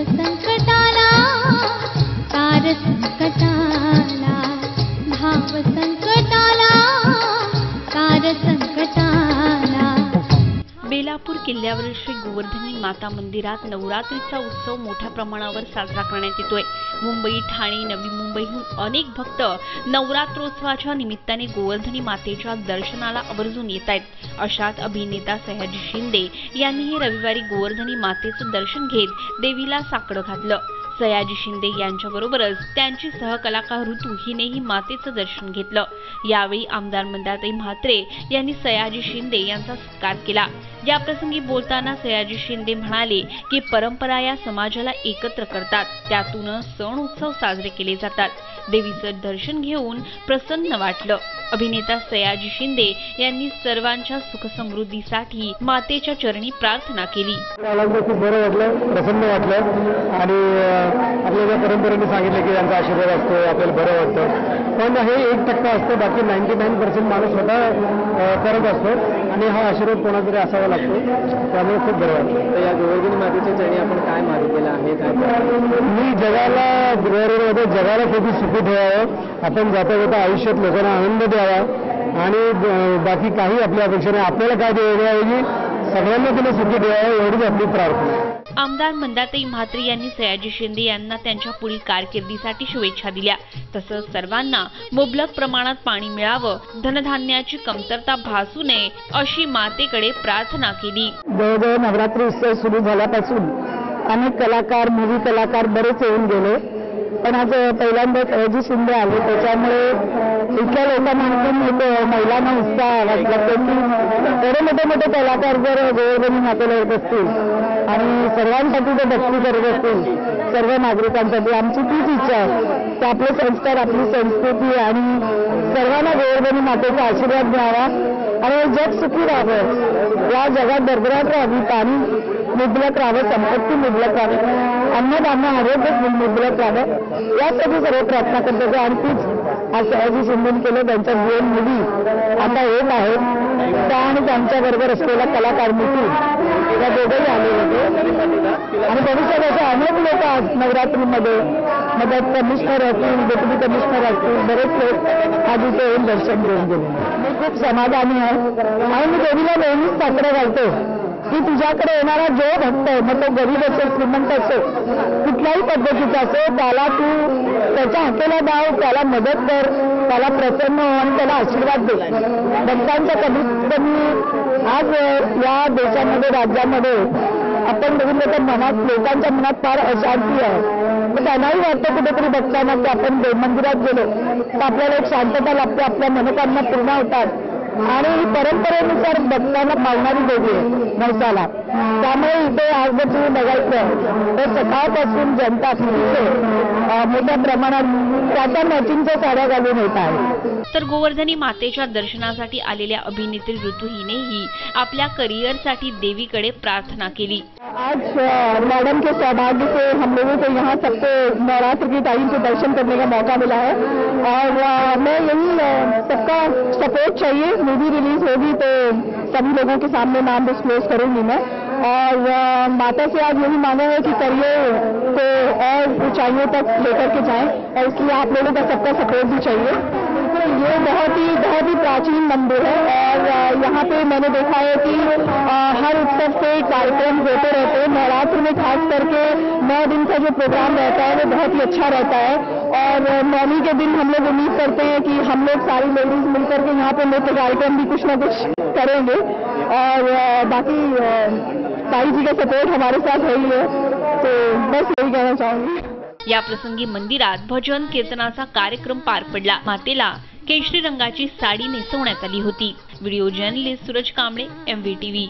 संकटाला तार संकटाला, धाव संकटाला तार संकटाला। बेलापूर किल्ल्यावरील श्री गोवर्धनी माता मंदिरात नवरात्रीचा उत्सव मोठ्या प्रमाणावर साजरा करण्यात येतोय। मुंबई, ठाणे, नवी मुंबईहून अनेक भक्त नवरात्रोत्सवाच्या निमित्ताने गोवर्धनी मातेच्या दर्शनाला आवर्जून येत आहेत। अशात अभिनेता सयाजी शिंदे यांनीही रविवारी गोवर्धनी मातेचं दर्शन घेत देवीला साकडं घातलं। सयाजी शिंदे यांच्याबरोबरच त्यांची सहकलाकार ऋतू हिनेही मातेचं दर्शन घेतलं। यावेळी आमदार मंदाताई म्हात्रे यांनी सयाजी शिंदे यांचा सत्कार केला। याप्रसंगी बोलताना सयाजी शिंदे म्हणाले की परंपरा या समाजाला एकत्र करतात, त्यातूनच सण उत्सव साजरे केले जातात। देवीचं दर्शन घेऊन प्रसन्न वाटलं। अभिनेता सयाजी शिंदे यांनी सर्वांच्या सुखसमृद्धीसाठी मातेच्या चरणी प्रार्थना केली। खूप बरं वाटलं, प्रसन्न वाटलं आणि आपल्या ज्या परंपरेने सांगितलं की त्यांचा आशीर्वाद असतो, आपल्याला बरं वाटतं। पण हे 1% असतं, बाकी 99% माणूस स्वतः करत असतो आणि हा आशीर्वाद कोणातरी असावा लागतो, त्यामुळे खूप बरं वाटतं। तर या गोवर्धनी मातेच्या चरणी आपण काय मागितलेलं आहे? काय मी जगाला कधी सुखी ठेवावं, आपण जाता जाता आयुष्यात लोकांना आनंद द्यावा आणि बाकी काही आपल्या अपेक्षा नाही। आपल्याला काय देण्याऐवजी सगळ्यांना तिला सुखी ठेवावं एवढीच आपली प्रार्थना। आमदार मंदाताई म्हात्रे यांनी सयाजी शिंदे यांना त्यांच्या पुढील कारकिर्दीसाठी शुभेच्छा दिल्या। तसंच सर्वांना मुबलक प्रमाणात पाणी मिळावं, धनधान्याची कमतरता भासू नये अशी मातेकडे प्रार्थना केली। जवळजवळ नवरात्री उत्सव सुरू झाल्यापासून अनेक कलाकार, मूवी कलाकार बरेच येऊन गेले, पण आज पहिल्यांदा सयाजी शिंदे आले, त्याच्यामुळे इतक्या लोकांना महिलांना उत्साह वाटला की एवढे मोठे कलाकार जर गोवर्धनी मातेला येत असतील आणि सर्वांसाठी ते भक्ती करत असतील, सर्व नागरिकांसाठी, आमची तीच इच्छा आहे की आपले संस्कार, आपली संस्कृती आणि सर्वांना गोवर्धनी मातेचा आशीर्वाद मिळावा आणि जग सुखी राहावं, या जगात भरभराट राहावी, पाणी मुबलक राहावं, संपत्ती मुबलक राहावी, अन्नधान्य आरोग्य मुबलक राहावं, यासाठी सर्व प्रयत्न करतो। आणि तीच आज सयाजी शिंदे केलं, त्यांच्या 2 मुली आता येत आहेत, त्या आणि त्यांच्याबरोबर असलेला कलाकार मिठी या दोघंही आले होते आणि भविष्यात असे अनेक लोक आज नवरात्रीमध्ये मदत कमिशनर असतील, डेप्युटी कमिशनर असतील, बरेच लोक आज इथे येऊन दर्शन घेऊन गेले। मी खूप समाधानी आहे आणि मी देवीला नेहमीच साकडं घालतो की तुझ्याकडे येणारा जो भक्त आहे, मग तो गरीब असो, श्रीमंत असो, कुठल्याही पद्धतीचा असो, त्याला तू त्याच्या हाकेला धाव, त्याला मदत कर, त्याला प्रसन्न हो आणि त्याला आशीर्वाद दे। भक्तांच्या कमीत कमी आज या देशामध्ये, राज्यामध्ये आपण बघितलं तर लोकांच्या मनात फार अशांती आहे, तर त्यांनाही वाटतं कुठेतरी भक्तांना की आपण मंदिरात गेलो तर आपल्याला एक शांतता लाभते, आपल्या मनोकामना पूर्ण होतात आणि परंपरेनुसार भक्तांना पावणारी देवी आहे नवसाला। त्यामुळे इथे आज जर तुम्ही बघायचं तर सकाळपासून जनता मोठ्या प्रमाणात त्या मॅचिंगच्या साड्या घालून येत आहे। तर गोवर्धनी मातेच्या दर्शनासाठी आलेल्या अभिनेत्री ऋतू हिनेही आपल्या करिअरसाठी देवीकडे प्रार्थना केली। आज मैडम के सौभाग्य से हम लोगों को यहाँ सबसे नवरात्र की टाइम के दर्शन करने का मौका मिला है और मैं यही सबका सपोर्ट चाहिए। मूवी रिलीज होगी तो सभी लोगों के सामने नाम डिस्क्लोज करूंगी मैं और माता से आज यही मांगा है कि करियर को और ऊंचाइयों तक लेकर के जाएं और इसलिए आप लोगों का सबका सपोर्ट भी चाहिए। ये बहुत ही प्राचीन मंदिर है और यहाँ पे मैंने देखा है कि हर उत्सव के कार्यक्रम होते रहते हैं। नवरात्र में खास करके 9 दिन का जो प्रोग्राम रहता है वो बहुत ही अच्छा रहता है और 9वीं के दिन हम लोग उम्मीद करते हैं कि हम लोग सारी लेडीज मिलकर के यहाँ पे नृत्य कार्यक्रम भी कुछ ना कुछ करेंगे और बाकी साई जी का सपोर्ट हमारे साथ है ही है, तो बस यही कहना चाहूंगी। या प्रसंगी मंदिरात भजन कीर्तनाचा कार्यक्रम पार पडला। मातेला केशरी रंगाची साडी नेसवण्यात आली होती। Video journalist Suraj Kamble, MVTV।